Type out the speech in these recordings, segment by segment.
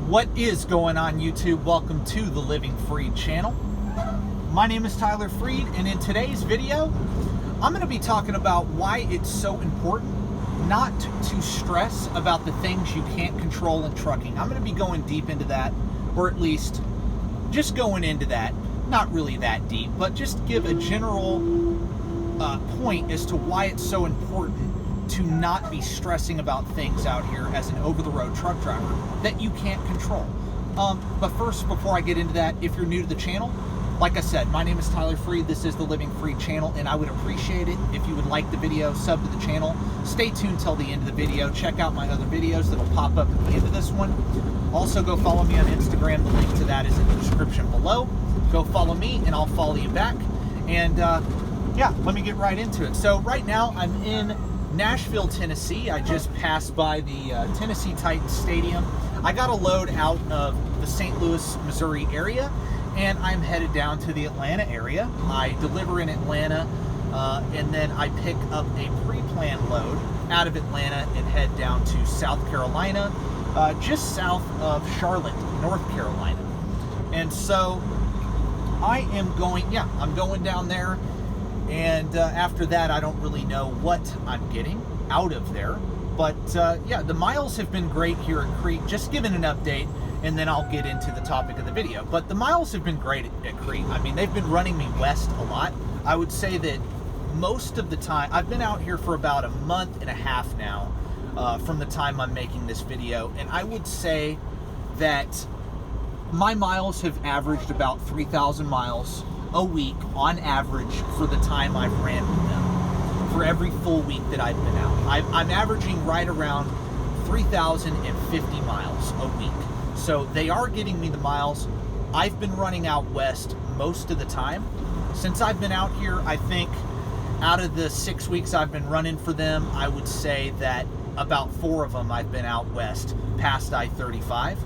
What is going on, YouTube? Welcome to the Living Freed channel. My name is Tyler Freed, and in today's video, I'm going to be talking about why it's so important not to stress about the things you can't control in trucking. I'm going to be going deep into that, or at least just going into that, not really that deep, but just give a general point as to why it's so important to not be stressing about things out here as an over-the-road truck driver that you can't control. But first, before I get into that, if you're new to the channel, like I said, my name is Tyler Freed. This is the Living Freed channel, and I would appreciate it if you would like the video, sub to the channel, stay tuned till the end of the video, check out my other videos that'll pop up at the end of this one. Also, go follow me on Instagram. The link to that is in the description below. Go follow me, and I'll follow you back. And yeah, let me get right into it. So right now, I'm in Nashville, Tennessee. I just passed by the Tennessee Titans Stadium. I got a load out of the St. Louis, Missouri area, and I'm headed down to the Atlanta area. I deliver in Atlanta, and then I pick up a pre-planned load out of Atlanta and head down to South Carolina, just south of Charlotte, North Carolina. And so I am going, I'm going down there. And after that, I don't really know what I'm getting out of there. But yeah, the miles have been great here at Crete. Just giving an update, and then I'll get into the topic of the video. But the miles have been great at Crete. I mean, they've been running me west a lot. I would say that most of the time, I've been out here for about a month and a half now from the time I'm making this video. And I would say that my miles have averaged about 3,000 miles a week on average for the time I've ran with them, for every full week that I've been out. I'm averaging right around 3,050 miles a week. So they are getting me the miles. I've been running out west most of the time. Since I've been out here, I think out of the 6 weeks I've been running for them, I would say that about 4 of them I've been out west past I-35.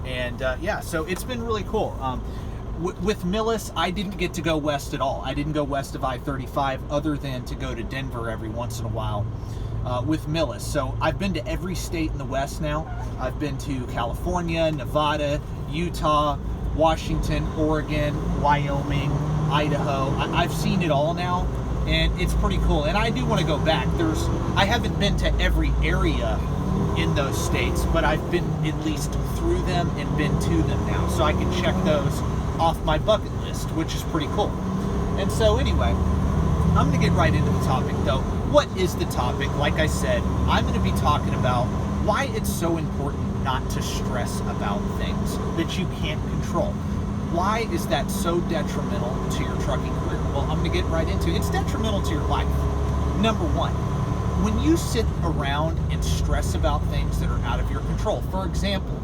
And yeah, so it's been really cool. With Millis, I didn't get to go west at all. I didn't go west of I-35 other than to go to Denver every once in a while with Millis. So I've been to every state in the West now. I've been to California, Nevada, Utah, Washington, Oregon, Wyoming, Idaho. I've seen it all now, and it's pretty cool. And I do want to go back. I haven't been to every area in those states, but I've been at least through them and been to them now. So I can check those off my bucket list, which is pretty cool. And so anyway, I'm going to get right into the topic though. What is the topic? Like I said, I'm going to be talking about why it's so important not to stress about things that you can't control. Why is that so detrimental to your trucking career? Well, I'm going to get right into it. It's detrimental to your life. Number one, when you sit around and stress about things that are out of your control, for example,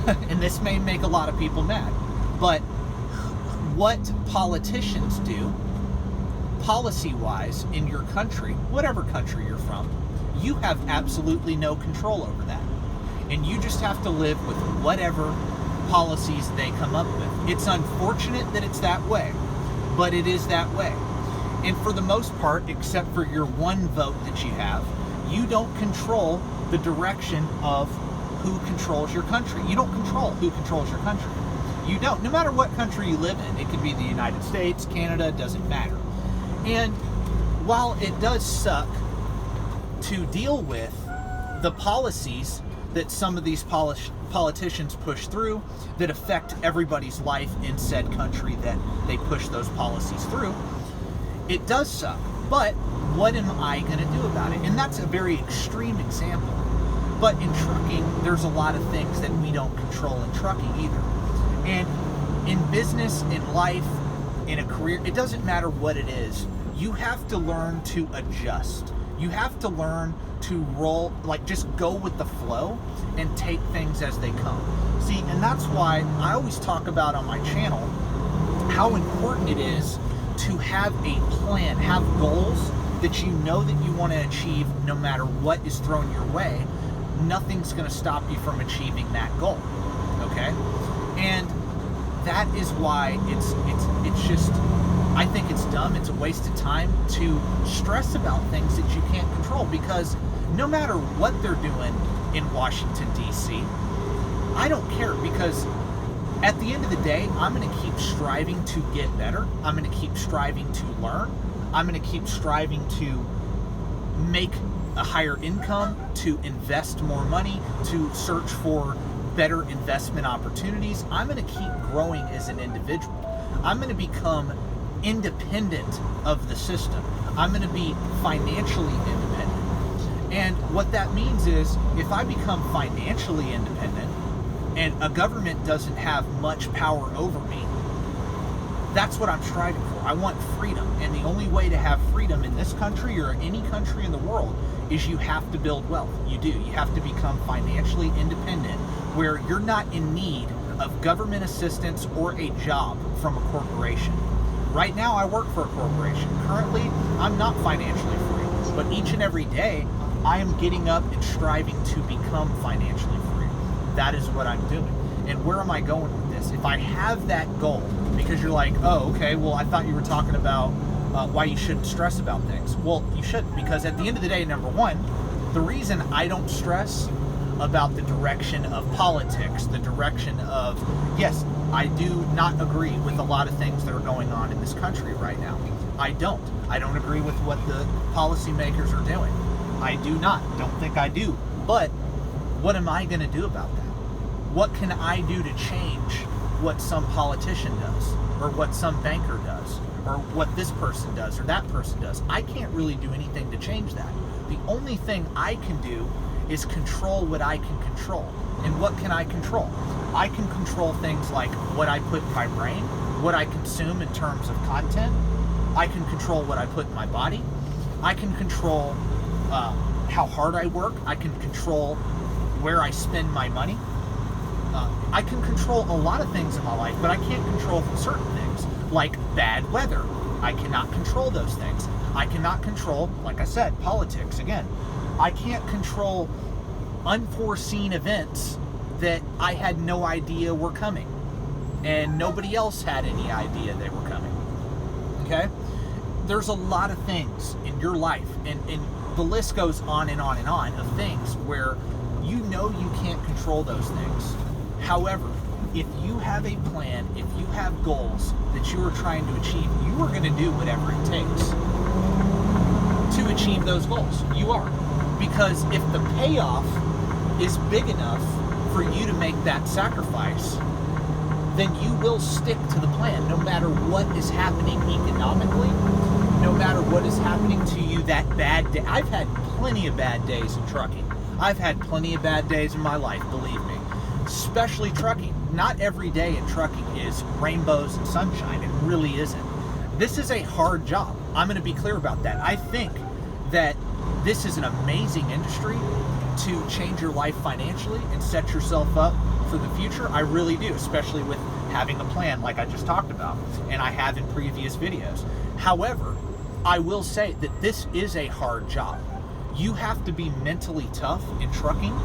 and this may make a lot of people mad, but what politicians do, policy-wise, in your country, whatever country you're from, you have absolutely no control over that. And you just have to live with whatever policies they come up with. It's unfortunate that it's that way, but it is that way. And for the most part, except for your one vote that you have, you don't control the direction of who controls your country. You don't control who controls your country. You don't. No matter what country you live in. It could be the United States, Canada, doesn't matter. And while it does suck to deal with the policies that some of these politicians push through that affect everybody's life in said country that they push those policies through, it does suck. But what am I going to do about it? And that's a very extreme example. But in trucking, there's a lot of things that we don't control in trucking either. And in business, in life, in a career, it doesn't matter what it is. You have to learn to adjust. You have to learn to roll, like just go with the flow and take things as they come. See, and that's why I always talk about on my channel how important it is to have a plan, have goals that you know that you want to achieve no matter what is thrown your way. Nothing's going to stop you from achieving that goal, okay? And that is why it's just, I think it's dumb. It's a waste of time to stress about things that you can't control, because no matter what they're doing in Washington, D.C., I don't care, because at the end of the day, I'm going to keep striving to get better. I'm going to keep striving to learn. I'm going to keep striving to make a higher income, to invest more money, to search for better investment opportunities. I'm going to keep growing as an individual. I'm going to become independent of the system. I'm going to be financially independent. And what that means is, if I become financially independent and a government doesn't have much power over me, that's what I'm striving for. I want freedom. And the only way to have freedom in this country or any country in the world is you have to build wealth. You do. You have to become financially independent, where you're not in need of government assistance or a job from a corporation. Right now, I work for a corporation. Currently, I'm not financially free, but each and every day, I am getting up and striving to become financially free. That is what I'm doing. And where am I going with this? If I have that goal, because you're like, oh, okay, well, I thought you were talking about why you shouldn't stress about things. Well, you shouldn't, because at the end of the day, number one, the reason I don't stress about the direction of politics, the direction of, yes, I do not agree with a lot of things that are going on in this country right now. I don't agree with what the policymakers are doing. I do not. Don't think I do. But what am I going to do about that? What can I do to change what some politician does, or what some banker does, or what this person does, or that person does? I can't really do anything to change that. The only thing I can do is control what I can control. And what can I control? I can control things like what I put in my brain, what I consume in terms of content. I can control what I put in my body. I can control how hard I work. I can control where I spend my money. I can control a lot of things in my life, but I can't control certain things, like bad weather. I cannot control those things. I cannot control, like I said, politics. Again, I can't control unforeseen events that I had no idea were coming, and nobody else had any idea they were coming. Okay? There's a lot of things in your life, and the list goes on and on and on, of things where you know you can't control those things. However, if you have a plan, if you have goals that you are trying to achieve, you are going to do whatever it takes to achieve those goals. You are. Because if the payoff is big enough for you to make that sacrifice, then you will stick to the plan, no matter what is happening economically, no matter what is happening to you that bad day. I've had plenty of bad days in trucking. I've had plenty of bad days in my life, believe me. Especially trucking. Not every day in trucking is rainbows and sunshine. It really isn't. This is a hard job. I'm going to be clear about that. I think that this is an amazing industry to change your life financially and set yourself up for the future. I really do, especially with having a plan like I just talked about, and I have in previous videos. However, I will say that this is a hard job. You have to be mentally tough in trucking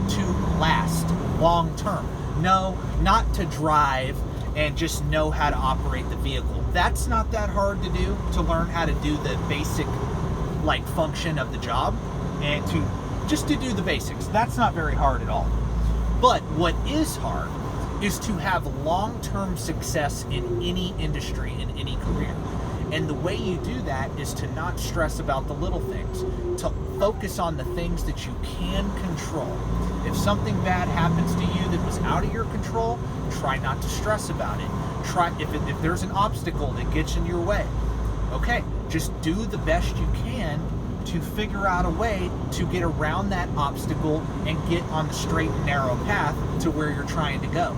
to last long term. No, not to drive and just know how to operate the vehicle. That's not that hard to do, to learn how to do the basic function of the job, and to do the basics. That's not very hard at all. But what is hard is to have long-term success in any industry, in any career. And the way you do that is to not stress about the little things, to focus on the things that you can control. If something bad happens to you that was out of your control, try not to stress about it. If there's an obstacle that gets in your way, okay, just do the best you can to figure out a way to get around that obstacle and get on the straight and narrow path to where you're trying to go.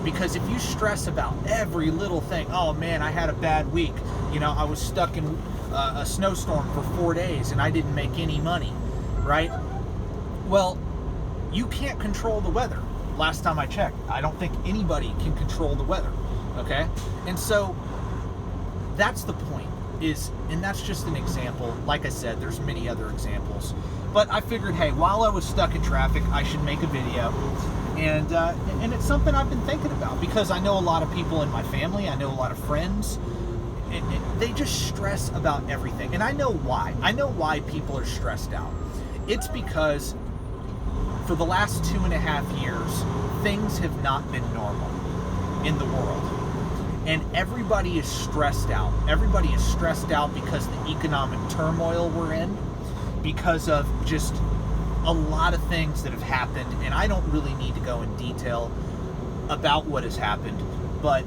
Because if you stress about every little thing, oh man, I had a bad week, I was stuck in a snowstorm for 4 days and I didn't make any money, right? Well, you can't control the weather. Last time I checked, I don't think anybody can control the weather, okay? And so that's the point, and that's just an example. Like I said, there's many other examples. But I figured, hey, while I was stuck in traffic, I should make a video. And it's something I've been thinking about, because I know a lot of people in my family, I know a lot of friends, and they just stress about everything. And I know why. I know why people are stressed out. It's because for the last 2.5 years, things have not been normal in the world. And everybody is stressed out. Everybody is stressed out because of the economic turmoil we're in, because of just a lot of things that have happened. And I don't really need to go in detail about what has happened, but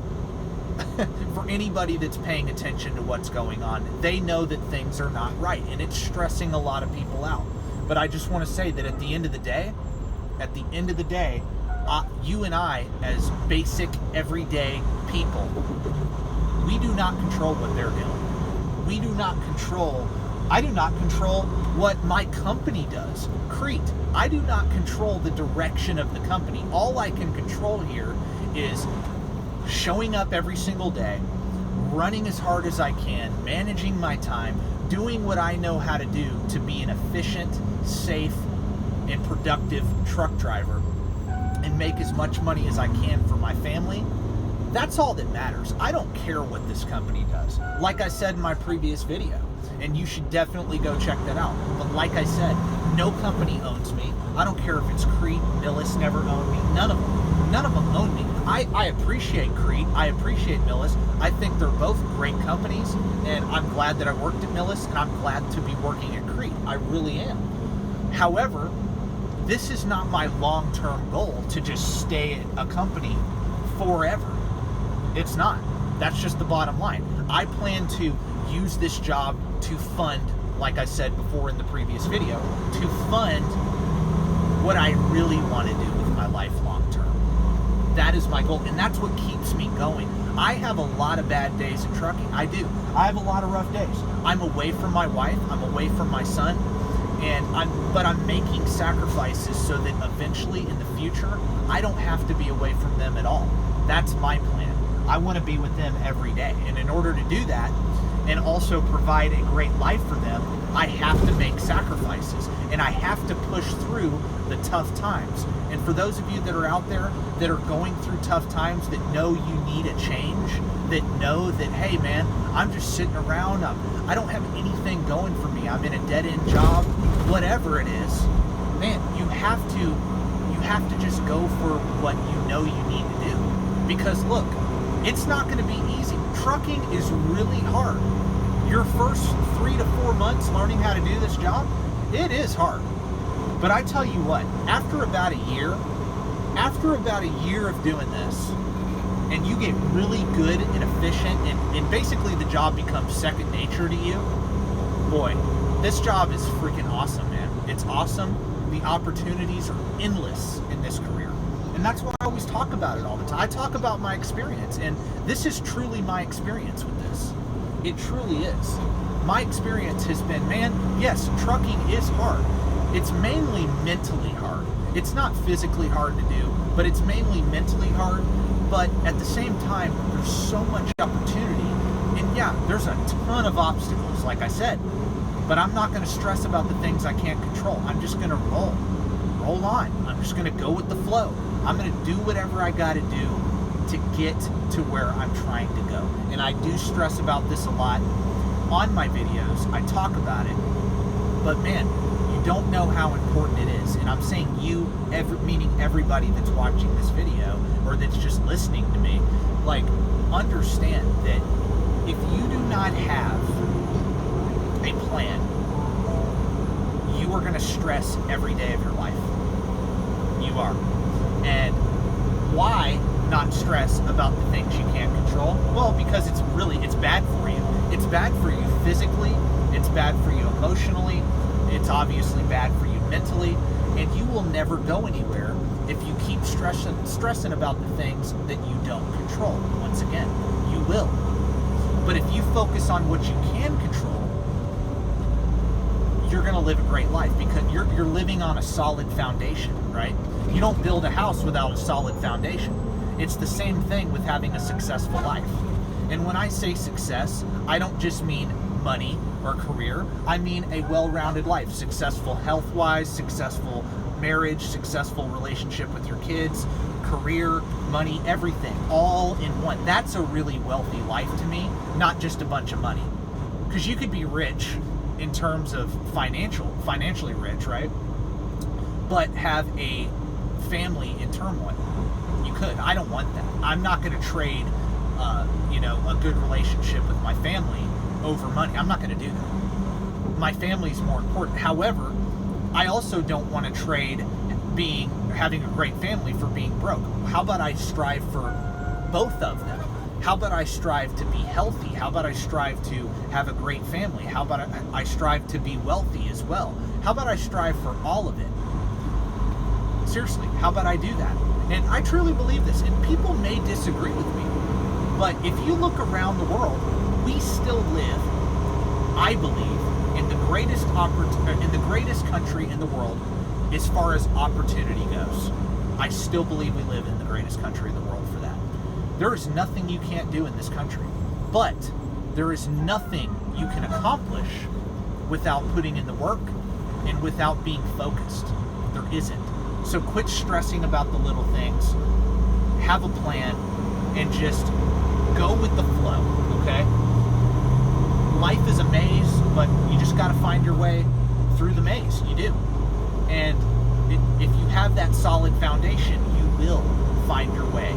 for anybody that's paying attention to what's going on, they know that things are not right, and it's stressing a lot of people out. But I just want to say that at the end of the day, you and I, as basic, everyday people, we do not control what they're doing. I do not control what my company does. Crete, I do not control the direction of the company. All I can control here is showing up every single day, running as hard as I can, managing my time, doing what I know how to do to be an efficient, safe, and productive truck driver, and make as much money as I can for my family. That's all that matters. I don't care what this company does. Like I said in my previous video, and you should definitely go check that out. But like I said, no company owns me. I don't care if it's Crete, Millis never owned me. None of them own me. I appreciate Crete. I appreciate Millis. I think they're both great companies, and I'm glad that I worked at Millis, and I'm glad to be working at Crete. I really am. However, this is not my long-term goal to just stay at a company forever. It's not. That's just the bottom line. I plan to use this job to fund, like I said before in the previous video, to fund what I really want to do with my life long term. That is my goal, and that's what keeps me going. I have a lot of bad days in trucking. I do. I have a lot of rough days. I'm away from my wife. I'm away from my son. But I'm making sacrifices so that eventually in the future, I don't have to be away from them at all. That's my plan. I want to be with them every day. And in order to do that, and also provide a great life for them, I have to make sacrifices. And I have to push through the tough times. And for those of you that are out there that are going through tough times, that know you need a change, that know that, hey man, I'm just sitting around, I don't have anything going for me, I'm in a dead-end job, whatever it is, man, you have to just go for what you know you need to do. Because look, it's not going to be easy. Trucking is really hard. Your first 3 to 4 months learning how to do this job, it is hard. But I tell you what, after about a year of doing this, and you get really good and efficient, and basically the job becomes second nature to you, boy, this job is freaking awesome, man. It's awesome. The opportunities are endless in this career. And that's why I always talk about it all the time. I talk about my experience, and this is truly my experience with this. It truly is. My experience has been, man, yes, trucking is hard. It's mainly mentally hard. It's not physically hard to do, but it's mainly mentally hard. But at the same time, there's so much opportunity. And yeah, there's a ton of obstacles, like I said. But I'm not going to stress about the things I can't control. I'm just going to roll on. I'm just going to go with the flow. I'm going to do whatever I got to do to get to where I'm trying to go. And I do stress about this a lot on my videos. I talk about it. But man, you don't know how important it is. And I'm saying you, meaning everybody that's watching this video or that's just listening to me, like, understand that if you do not have a plan, you are going to stress every day of your life. You are. And why not stress about the things you can't control? Well, because it's bad for you. It's bad for you physically. It's bad for you emotionally. It's obviously bad for you mentally. And you will never go anywhere if you keep stressing about the things that you don't control. Once again, you will. But if you focus on what you can control, you're going to live a great life, because you're living on a solid foundation, right? You don't build a house without a solid foundation. It's the same thing with having a successful life. And when I say success, I don't just mean money or career. I mean a well-rounded life, successful health-wise, successful marriage, successful relationship with your kids, career, money, everything, all in one. That's a really wealthy life to me, not just a bunch of money. Because you could be rich in terms of financially rich, right? but have a family in turmoil. You could. I don't want that. I'm not going to trade, a good relationship with my family over money. I'm not going to do that. My family is more important. However, I also don't want to trade having a great family for being broke. How about I strive for both of them? How about I strive to be healthy? How about I strive to have a great family? How about I strive to be wealthy as well? How about I strive for all of it? Seriously, how about I do that? And I truly believe this, and people may disagree with me, but if you look around the world, we still live, I believe, in the greatest country in the world as far as opportunity goes. I still believe we live in the greatest country in the world for that. There is nothing you can't do in this country, but there is nothing you can accomplish without putting in the work and without being focused. There isn't. So quit stressing about the little things. Have a plan and just go with the flow, okay? Life is a maze, but you just got to find your way through the maze. You do. And if you have that solid foundation, you will find your way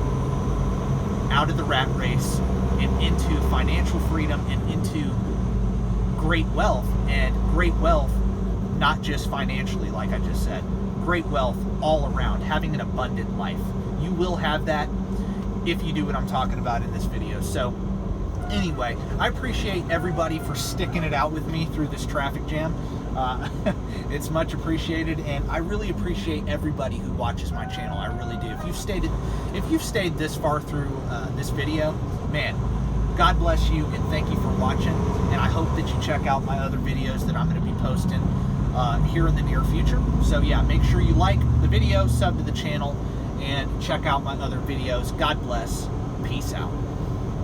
out of the rat race and into financial freedom and into great wealth. And great wealth, not just financially, like I just said, great wealth all around, having an abundant life. You will have that if you do what I'm talking about in this video. So anyway, I appreciate everybody for sticking it out with me through this traffic jam. It's much appreciated, and I really appreciate everybody who watches my channel. I really do. If you've stayed this far through this video, man, God bless you, and thank you for watching. And I hope that you check out my other videos that I'm going to be posting here in the near future. So yeah, make sure you like the video, sub to the channel, and check out my other videos. God bless. Peace out.